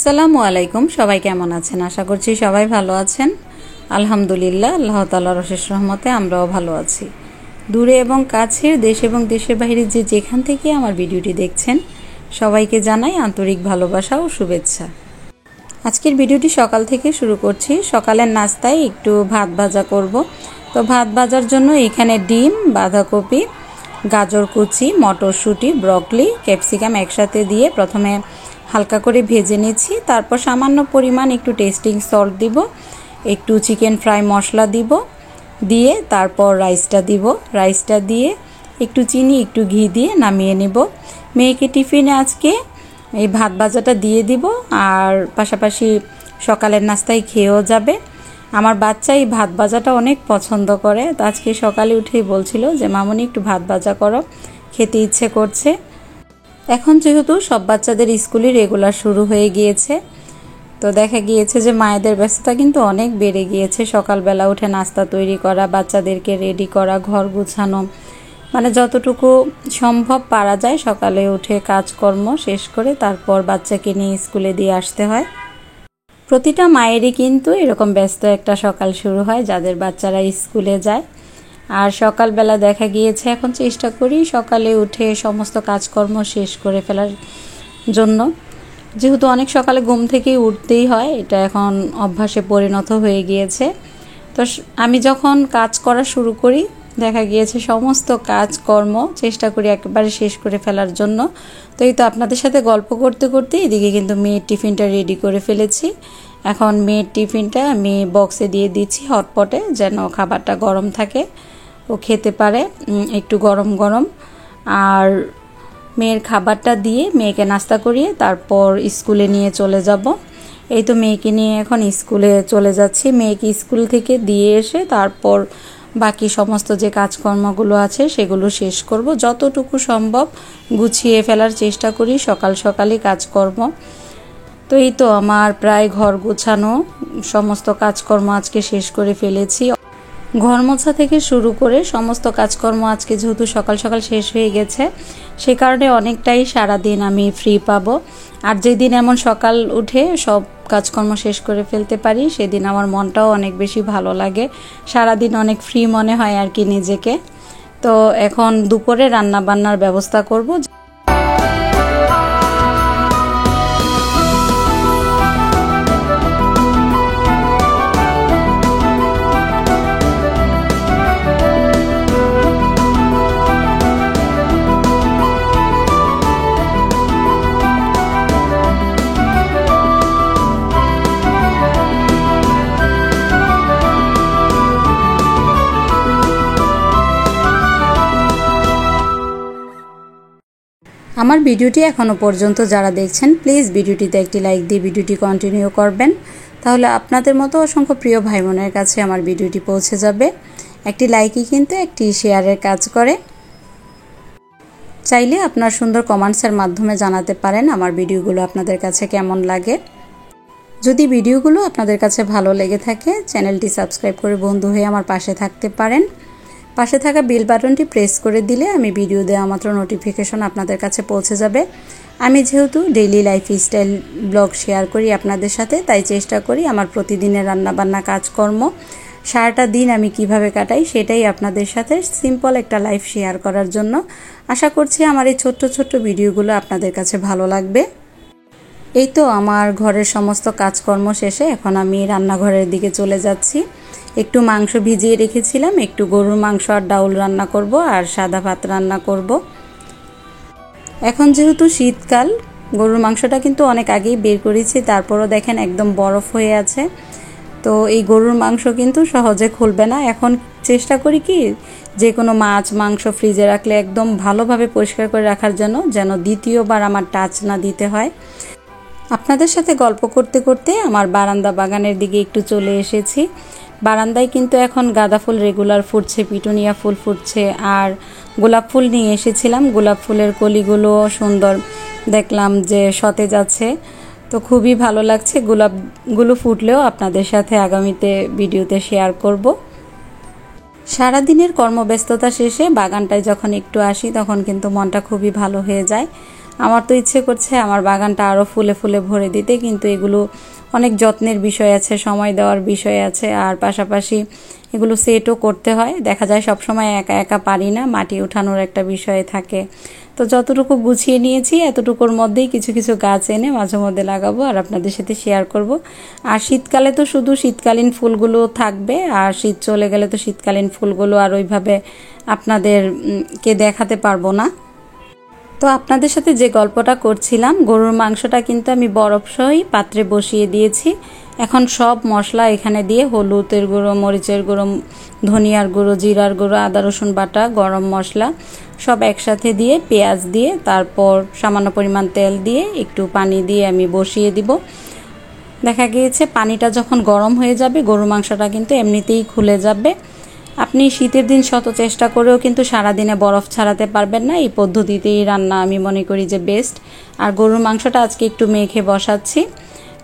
আসসালামু আলাইকুম। সবাই কেমন আছেন? আশা করছি সবাই ভালো আছেন। আলহামদুলিল্লাহ, আল্লাহ তাআলার অশেষ রহমতে আমরাও ভালো আছি। দূরে এবং কাছের, দেশ এবং দেশের বাইরে যে যেখান থেকে আমার ভিডিওটি দেখছেন, সবাইকে জানাই আন্তরিক ভালোবাসা ও শুভেচ্ছা। আজকের ভিডিওটি সকাল থেকে শুরু করছি। সকালের নাস্তায় একটু ভাত ভাজা করব। তো ভাত ভাজার জন্য এখানে ডিম, বাঁধাকপি, গাজর কুচি, মটরশুঁটি, ব্রকলি, ক্যাপসিকাম একসাথে দিয়ে প্রথমে হালকা করে ভেজে নিচ্ছি। তারপর সামান্য পরিমাণ একটু টেস্টিং সল্ট দিব, একটু চিকেন ফ্রাই মশলা দিব, দিয়ে তারপর রাইসটা দিয়ে একটু চিনি, একটু ঘি দিয়ে নামিয়ে নেব। মেয়েকে টিফিনে আজকে এই ভাত ভাজাটা দিয়ে দিব, আর পাশাপাশি সকালের নাস্তায় খেয়েও যাবে। আমার বাচ্চা এই ভাত ভাজাটা অনেক পছন্দ করে। তো আজকে সকালে উঠেই বলছিল যে মামুনি একটু ভাত ভাজা করো, খেতে ইচ্ছে করছে। এখন যেহেতু সব বাচ্চাদের স্কুলই রেগুলার শুরু হয়ে গিয়েছে, তো দেখা গিয়েছে যে মায়েদের ব্যস্ততা কিন্তু অনেক বেড়ে গিয়েছে। সকালবেলা উঠে নাস্তা তৈরি করা, বাচ্চাদেরকে রেডি করা, ঘর গুছানো, মানে যতটুকু সম্ভব পারা যায় সকালে উঠে কাজকর্ম শেষ করে তারপর বাচ্চাকে নিয়ে স্কুলে দিয়ে আসতে হয়। প্রতিটা মায়েরই কিন্তু এরকম ব্যস্ত একটা সকাল শুরু হয় যাদের বাচ্চারা স্কুলে যায়। আর সকালবেলা দেখা গিয়েছে এখন চেষ্টা করি সকালে উঠে সমস্ত কাজকর্ম শেষ করে ফেলার জন্য, যেহেতু অনেক সকালে ঘুম থেকেই উঠতেই হয়, এটা এখন অভ্যাসে পরিণত হয়ে গিয়েছে। তো আমি যখন কাজ করা শুরু করি দেখা গিয়েছে সমস্ত কাজকর্ম চেষ্টা করি একেবারে শেষ করে ফেলার জন্য। তো এই তো আপনাদের সাথে গল্প করতে করতে এদিকে কিন্তু মেয়ের টিফিনটা রেডি করে ফেলেছি। এখন মেয়ের টিফিনটা আমি বক্সে দিয়ে দিচ্ছি হটপটে, যেন খাবারটা গরম থাকে, ও খেতে পারে একটু গরম গরম। আর মেয়ের খাবারটা দিয়ে মেয়েকে নাস্তা করিয়ে তারপর স্কুলে নিয়ে চলে যাব। এই তো মেয়েকে নিয়ে এখন স্কুলে চলে যাচ্ছি। মেয়েকে স্কুল থেকে দিয়ে এসে তারপর বাকি সমস্ত যে কাজকর্মগুলো আছে সেগুলো শেষ করব। যতটুকু সম্ভব গুছিয়ে ফেলার চেষ্টা করি সকাল সকালই কাজকর্ম। তো এই তো আমার প্রায় ঘর গোছানো সমস্ত কাজকর্ম আজকে শেষ করে ফেলেছি। ঘর মোছা থেকে শুরু করে সমস্ত কাজকর্ম আজকে যেহেতু সকাল সকাল শেষ হয়ে গেছে, সে কারণে অনেকটাই সারাদিন আমি ফ্রি পাবো। আর যেদিন এমন সকাল উঠে সব কাজকর্ম শেষ করে ফেলতে পারি সেদিন আমার মনটাও অনেক বেশি ভালো লাগে, সারাদিন অনেক ফ্রি মনে হয় আর কি নিজেকে। তো এখন দুপুরে রান্না বান্নার ব্যবস্থা করব। আমার ভিডিওটি এখনও পর্যন্ত যারা দেখছেন প্লিজ ভিডিওটিতে একটি লাইক দিয়ে ভিডিওটি কন্টিনিউ করবেন, তাহলে আপনাদের মতো অসংখ্য প্রিয় ভাই বোনের কাছে আমার ভিডিওটি পৌঁছে যাবে। একটি লাইকই কিন্তু একটি শেয়ারের কাজ করে। চাইলে আপনার সুন্দর কমেন্টসের মাধ্যমে জানাতে পারেন আমার ভিডিওগুলো আপনাদের কাছে কেমন লাগে। যদি ভিডিওগুলো আপনাদের কাছে ভালো লেগে থাকে চ্যানেলটি সাবস্ক্রাইব করে বন্ধু হয়ে আমার পাশে থাকতে পারেন। পাশে থাকা বেল বাটনটি প্রেস করে দিলে আমি ভিডিও দেওয়া মাত্র নোটিফিকেশন আপনাদের কাছে পৌঁছে যাবে। আমি যেহেতু ডেইলি লাইফস্টাইল ব্লগ শেয়ার করি আপনাদের সাথে, তাই চেষ্টা করি আমার প্রতিদিনের রান্নাবান্না কাজকর্ম সারাটা দিন আমি কিভাবে কাটাই সেটাই আপনাদের সাথে সিম্পল একটা লাইফ শেয়ার করার জন্য। আশা করছি আমার এই ছোট্ট ছোট্ট ভিডিওগুলো আপনাদের কাছে ভালো লাগবে। এই তো আমার ঘরের সমস্ত কাজকর্ম শেষে এখন আমি রান্নাঘরের দিকে চলে যাচ্ছি। একটু মাংস ভিজিয়ে রেখেছিলাম, একটু গরুর মাংস আর ডাউল রান্না করব, আর সাদা ভাত রান্না করব। এখন যেহেতু শীতকাল, গরুর মাংসটা কিন্তু অনেক আগেই বের করেছি, তারপরও দেখেন একদম বরফ হয়ে আছে। তো এই গরুর মাংস কিন্তু সহজে খুলবে না। এখন চেষ্টা করি কি যে কোনো মাছ মাংস ফ্রিজে রাখলে একদম ভালোভাবে পরিষ্কার করে রাখার জন্য, যেন দ্বিতীয়বার আমার টাচ না দিতে হয়। আপনাদের সাথে গল্প করতে করতে আমার বারান্দা বাগানের দিকে একটু চলে এসেছি। বারান্দায় কিন্তু এখন গাঁদা ফুল রেগুলার ফুটছে, পিটুনিয়া ফুল ফুটছে, আর গোলাপ ফুল নিয়ে এসেছিলাম। গোলাপ ফুলের কলিগুলো সুন্দর দেখলাম যে সতেজ আছে, তো খুবই ভালো লাগছে। গোলাপগুলো ফুটলেও আপনাদের সাথে আগামীতে ভিডিওতে শেয়ার করব। সারাদিনের কর্মব্যস্ততা শেষে বাগানটায় যখন একটু আসি তখন কিন্তু মনটা খুবই ভালো হয়ে যায়। আমার তো ইচ্ছে করছে আমার বাগানটা আরও ফুলে ফুলে ভরে দিতে, কিন্তু এগুলো অনেক যত্নের বিষয় আছে, সময় দেওয়ার বিষয় আছে, আর পাশাপাশি এগুলো সেটও করতে হয়। দেখা যায় সব সময় একা একা পারি না, মাটি উঠানোর একটা বিষয় থাকে। তো যতটুকু গুছিয়ে নিয়েছি এতটুকুর মধ্যেই কিছু কিছু গাছ এনে মাঝে মধ্যে লাগাবো আর আপনাদের সাথে শেয়ার করব। আর শীতকালে তো শুধু শীতকালীন ফুলগুলো থাকবে, আর শীত চলে গেলে তো শীতকালীন ফুলগুলো আর ওইভাবে আপনাদেরকে দেখাতে পারবো না। তো আপনাদের সাথে যে গল্পটা করছিলাম, গরুর মাংসটা কিন্তু আমি বরফসহই পাত্রে বসিয়ে দিয়েছি। এখন সব মশলা এখানে দিয়ে হলুদের গুঁড়ো, মরিচের গুঁড়ো, ধনিয়ার গুঁড়ো, জিরার গুঁড়ো, আদা রসুন বাটা, গরম মশলা সব একসাথে দিয়ে, পেঁয়াজ দিয়ে, তারপর সামান্য পরিমাণ তেল দিয়ে একটু পানি দিয়ে আমি বসিয়ে দিব। দেখা গিয়েছে পানিটা যখন গরম হয়ে যাবে গরুর মাংসটা কিন্তু এমনিতেই খুলে যাবে। আপনি শীতের দিন শত চেষ্টা করেও কিন্তু সারাদিনে বরফ ছাড়াতে পারবেন না। এই পদ্ধতিতেই রান্না আমি মনে করি যে বেস্ট। আর গরুর মাংসটা আজকে একটু মেখে বসাচ্ছি।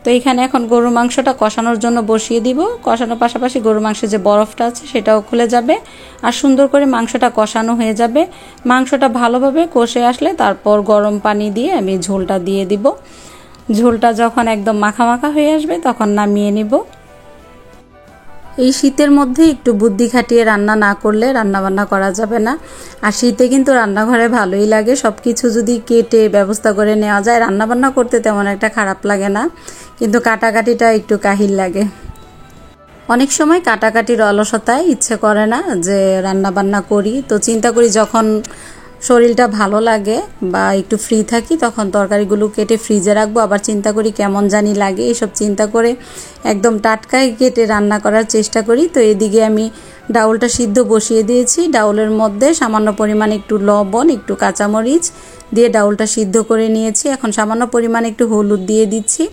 তো এখানে এখন গরুর মাংসটা কষানোর জন্য বসিয়ে দিব। কষানোর পাশাপাশি গরুর মাংসের যে বরফটা আছে সেটাও খুলে যাবে আর সুন্দর করে মাংসটা কষানো হয়ে যাবে। মাংসটা ভালোভাবে কষে আসলে তারপর গরম পানি দিয়ে আমি ঝোলটা দিয়ে দিব। ঝোলটা যখন একদম মাখা মাখা হয়ে আসবে তখন নামিয়ে নিব। এই শীতের মধ্যে একটু বুদ্ধি খাটিয়ে রান্না না করলে রান্নাবান্না করা যাবে না। আর শীতে কিন্তু রান্নাঘরে ভালোই লাগে, সব কিছু যদি কেটে ব্যবস্থা করে নেওয়া যায় রান্নাবান্না করতে তেমন একটা খারাপ লাগে না, কিন্তু কাটাকাটিটা একটু কাহিল লাগে। অনেক সময় কাটাকাটির অলসতায় ইচ্ছে করে না যে রান্নাবান্না করি। তো চিন্তা করি যখন শরীরটা ভালো লাগে বা একটু ফ্রি থাকি তখন তরকারিগুলো কেটে ফ্রিজে রাখবো, আবার চিন্তা করি কেমন জানি লাগে, এসব চিন্তা করে একদম টাটকাই কেটে রান্না করার চেষ্টা করি। তো এদিকে আমি ডাউলটা সিদ্ধ বসিয়ে দিয়েছি। ডাউলের মধ্যে সামান্য পরিমাণ একটু লবণ, একটু কাঁচামরিচ দিয়ে ডাউলটা সিদ্ধ করে নিয়েছি। এখন সামান্য পরিমাণ একটু হলুদ দিয়ে দিচ্ছি।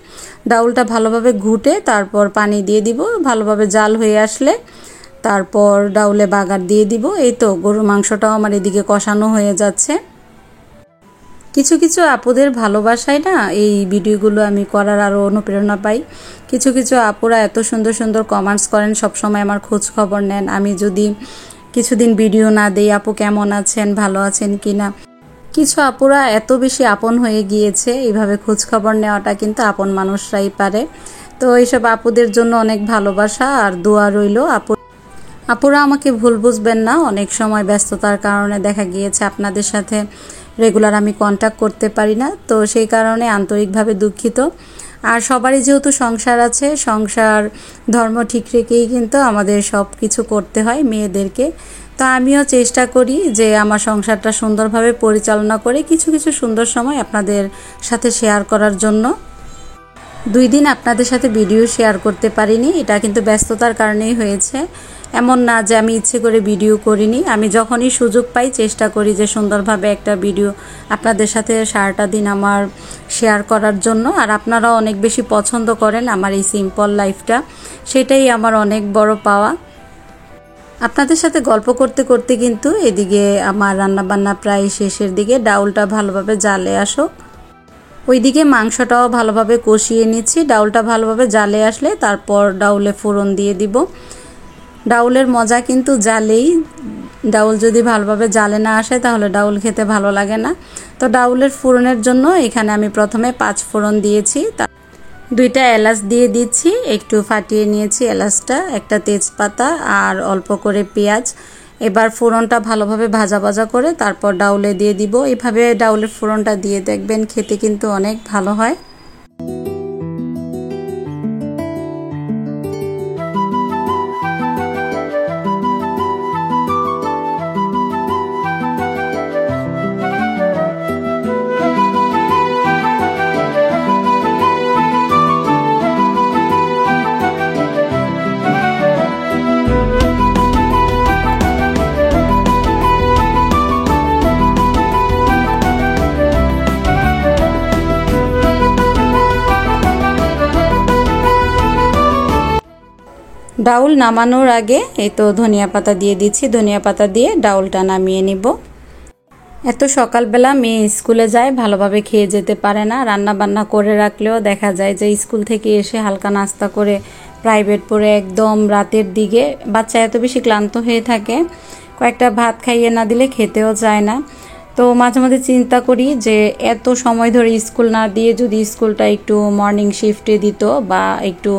ডাউলটা ভালোভাবে ঘুটে তারপর পানি দিয়ে দিব। ভালোভাবে জাল হয়ে আসলে তারপর ডাউলে বাগার দিয়ে দিব। এই তো গরুর মাংসটাও আমার এদিকে কষানো হয়ে যাচ্ছে। কিছু কিছু আপুদের ভালোবাসায় না এই ভিডিওগুলো আমি করার আরও অনুপ্রেরণা পাই। কিছু কিছু আপুরা এত সুন্দর সুন্দর কমেন্টস করেন, সবসময় আমার খোঁজ খবর নেন। আমি যদি কিছুদিন ভিডিও না দেই আপু কেমন আছেন, ভালো আছেন কিনা। কিছু আপুরা এত বেশি আপন হয়ে গিয়েছে, এইভাবে খোঁজ খবর নেওয়াটা কিন্তু আপন মানুষরাই পারে। তো এইসব আপুদের জন্য অনেক ভালোবাসা আর দোয়া রইল। আপুরা আমাকে ভুল বুঝবেন না, অনেক সময় ব্যস্ততার কারণে দেখা গিয়েছে আপনাদের সাথে রেগুলার আমি কন্ট্যাক্ট করতে পারি না, তো সেই কারণে আন্তরিকভাবে দুঃখিত। আর সবারই যেহেতু সংসার আছে, সংসার ধর্ম ঠিক রেখেই কিন্তু আমাদের সব কিছু করতে হয় মেয়েদেরকে। তো আমিও চেষ্টা করি যে আমার সংসারটা সুন্দরভাবে পরিচালনা করে কিছু কিছু সুন্দর সময় আপনাদের সাথে শেয়ার করার জন্য। 2 দিন আপনাদের সাথে ভিডিও শেয়ার করতে পারিনি, এটা কিন্তু ব্যস্ততার কারণেই হয়েছে। এমন না যে আমি ইচ্ছে করে ভিডিও করিনি, আমি যখনই সুযোগ পাই চেষ্টা করি যে সুন্দরভাবে একটা ভিডিও আপনাদের সাথে সারাটা দিন আমার শেয়ার করার জন্য। আর আপনারা অনেক বেশি পছন্দ করেন আমার এই সিম্পল লাইফটা, সেটাই আমার অনেক বড় পাওয়া। আপনাদের সাথে গল্প করতে করতে কিন্তু এদিকে আমার রান্নাবান্না প্রায় শেষের দিকে। ডাউলটা ভালোভাবে জালে আসুক, ওইদিকে মাংসটাও ভালোভাবে কষিয়ে নিচ্ছি। ডাউলটা ভালোভাবে জালে আসলে তারপর ডাউলে ফোড়ন দিয়ে দিব। ডাউলের মজা কিন্তু জালেই, ডাউল যদি ভালোভাবে জালে না আসে তাহলে ডাউল খেতে ভালো লাগে না। তো ডাউলের ফোড়নের জন্য এখানে আমি প্রথমে 5 ফোড়ন দিয়েছি, 2টা এলাচ দিয়ে দিচ্ছি, একটু ফাটিয়ে নিয়েছি এলাচটা, একটা তেজপাতা আর অল্প করে পেঁয়াজ। এবার ফোড়নটা ভালোভাবে ভাজা ভাজা করে তারপর ডাউলে দিয়ে দিব। এইভাবে ডাউলের ফোড়নটা দিয়ে দেখবেন খেতে কিন্তু অনেক ভালো হয়। ডাউল নামানোর আগে এই তো ধনিয়া পাতা দিয়ে দিচ্ছি। ধনিয়া পাতা দিয়ে ডাউলটা নামিয়ে নিব। এত সকালবেলা মেয়ে স্কুলে যায়, ভালোভাবে খেয়ে যেতে পারে না। রান্না বান্না করে রাখলেও দেখা যায় যে স্কুল থেকে এসে হালকা নাস্তা করে প্রাইভেট পড়ে একদম রাতের দিকে বাচ্চা এত বেশি ক্লান্ত হয়ে থাকে, কয়েকটা ভাত খাইয়ে না দিলে খেতেও চায় না। তো তো মাঝে মাঝে চিন্তা করি যে এত সময় ধরে স্কুল না দিয়ে যদি স্কুলটা একটু মর্নিং শিফটে দিত বা একটু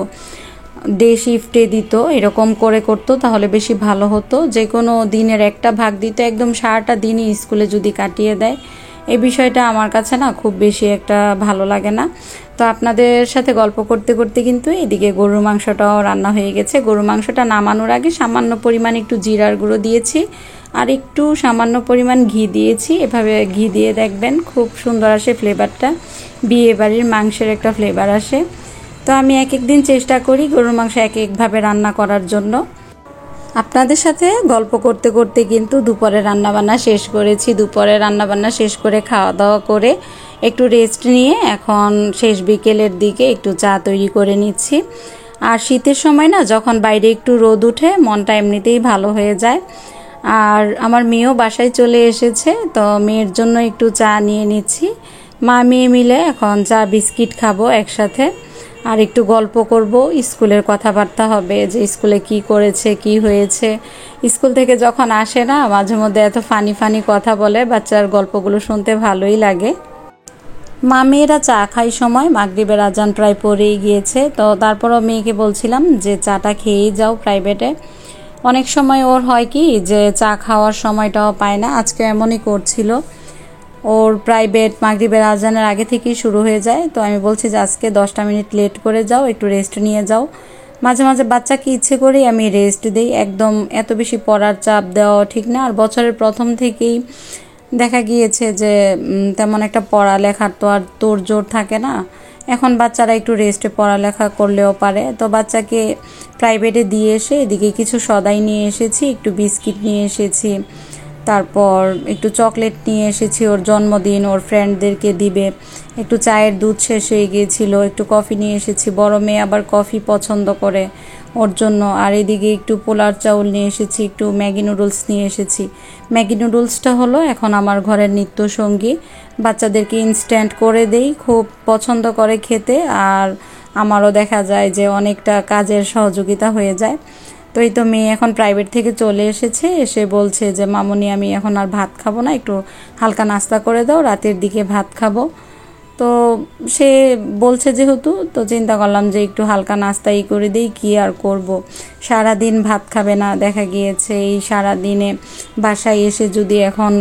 ডে শিফটে দিত, এরকম করে করতো তাহলে বেশি ভালো হতো। যে কোনো দিনের একটা ভাগ দিত, একদম সারাটা দিনই স্কুলে যদি কাটিয়ে দেয়, এই বিষয়টা আমার কাছে না খুব বেশি একটা ভালো লাগে না। তো আপনাদের সাথে গল্প করতে করতে কিন্তু এদিকে গরুর মাংসটাও রান্না হয়ে গেছে। গরুর মাংসটা নামানোর আগে সামান্য পরিমাণ একটু জিরার গুঁড়ো দিয়েছি আর একটু সামান্য পরিমাণ ঘি দিয়েছি। এভাবে ঘি দিয়ে দেখবেন খুব সুন্দর আসে ফ্লেভারটা, বিয়ে বাড়ির মাংসের একটা ফ্লেভার আসে। তো আমি এক এক দিন চেষ্টা করি গরুর মাংস এক একভাবে রান্না করার জন্য। আপনাদের সাথে গল্প করতে করতে কিন্তু দুপুরে রান্নাবান্না শেষ করেছি। দুপুরে রান্নাবান্না শেষ করে খাওয়া দাওয়া করে একটু রেস্ট নিয়ে এখন শেষ বিকেলের দিকে একটু চা তৈরি করে নিচ্ছি। আর শীতের সময় না যখন বাইরে একটু রোদ উঠে মনটা এমনিতেই ভালো হয়ে যায়। আর আমার মেয়েও বাসায় চলে এসেছে, তো মেয়ের জন্য একটু চা নিয়ে নিচ্ছি। মা মেয়ে মিলে এখন চা বিস্কিট খাবো একসাথে, আর একটু গল্প করব। স্কুলের কথাবার্তা হবে যে স্কুলে কি করেছে কি হয়েছে। স্কুল থেকে যখন আসে না মাঝে মধ্যে এত ফানি ফানি কথা বলে, বাচ্চার গল্পগুলো শুনতে ভালোই লাগে। মা মেয়েরা চা খাই সময় মাগরিবের আজান প্রায় পড়েই গিয়েছে, তো তারপরও মেয়েকে বলছিলাম যে চাটা খেয়েই যাও প্রাইভেটে। অনেক সময় ওর হয় কি যে চা খাওয়ার সময়টাও পায় না, আজকে এমনই করছিল। ওর প্রাইভেট মাগরিবের আজানের আগে থেকেই শুরু হয়ে যায়, তো আমি বলছি যে আজকে 10টা মিনিট লেট করে যাও, একটু রেস্ট নিয়ে যাও। মাঝে মাঝে বাচ্চাকে ইচ্ছে করেই আমি রেস্ট দিই, একদম এত বেশি পড়ার চাপ দেওয়া ঠিক না। আর বছরের প্রথম থেকেই দেখা গিয়েছে যে তেমন একটা পড়ালেখার তো আর তোড়জোড় থাকে না। এখন বাচ্চারা একটু রেস্টে পড়ালেখা করলেও পারে। তো বাচ্চাকে প্রাইভেটে দিয়ে এসে এদিকে কিছু সদাই নিয়ে এসেছি, একটু বিস্কিট নিয়ে এসেছি, তারপর একটু চকলেট নিয়ে এসেছি, ওর জন্মদিন ওর ফ্রেন্ডদেরকে দিবে। একটু চায়ের দুধ শেষ হয়ে গিয়েছিল, একটু কফি নিয়ে এসেছি। বড় মেয়ে আবার কফি পছন্দ করে ওর জন্য। আর এদিকে একটু পোলার চাউল নিয়ে এসেছি, একটু ম্যাগি নুডলস নিয়ে এসেছি। ম্যাগি নুডলসটা হলো এখন আমার ঘরের নিত্য সঙ্গী। বাচ্চাদেরকে ইনস্ট্যান্ট করে দেই, খুব পছন্দ করে খেতে। আর আমারও দেখা যায় যে অনেকটা কাজের সহযোগিতা হয়ে যায়। তো এই তো মেয়ে এখন প্রাইভেট থেকে চলে এসেছে, এসে বলছে যে মামুনি আমি এখন আর ভাত খাবো না, একটু হালকা নাস্তা করে দাও, রাতের দিকে ভাত খাবো। তো সে বলছে যেহেতু, তো চিন্তা করলাম যে একটু হালকা নাস্তাই করে দিই, কি আর করব। সারাদিন ভাত খাবে না, দেখা গিয়েছে এই সারাদিনে বাসায় এসে যদি এখন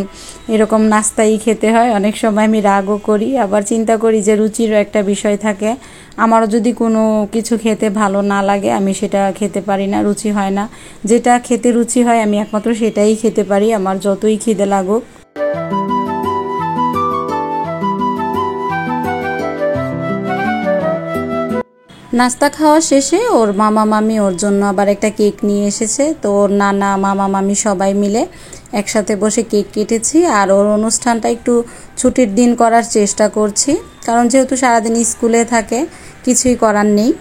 এরকম নাস্তাই খেতে হয়, অনেক সময় আমি রাগও করি। আবার চিন্তা করি যে রুচিরও একটা বিষয় থাকে, আমারও যদি কোনো কিছু খেতে ভালো না লাগে আমি সেটা খেতে পারি না, রুচি হয় না। যেটা খেতে রুচি হয় আমি একমাত্র সেটাই খেতে পারি, আমার যতই খিদে লাগুক। নাস্তা খাওয়া শেষে ওর মামা মামি ওর জন্য আবার একটা কেক নিয়ে এসেছে। তো ওর নানা মামা মামি সবাই মিলে একসাথে বসে কেক কেটেছি। আর ওর অনুষ্ঠানটা একটু ছুটির দিন করার চেষ্টা করছি, কারণ যেহেতু সারাদিন স্কুলে থাকে কিছুই করার নেই।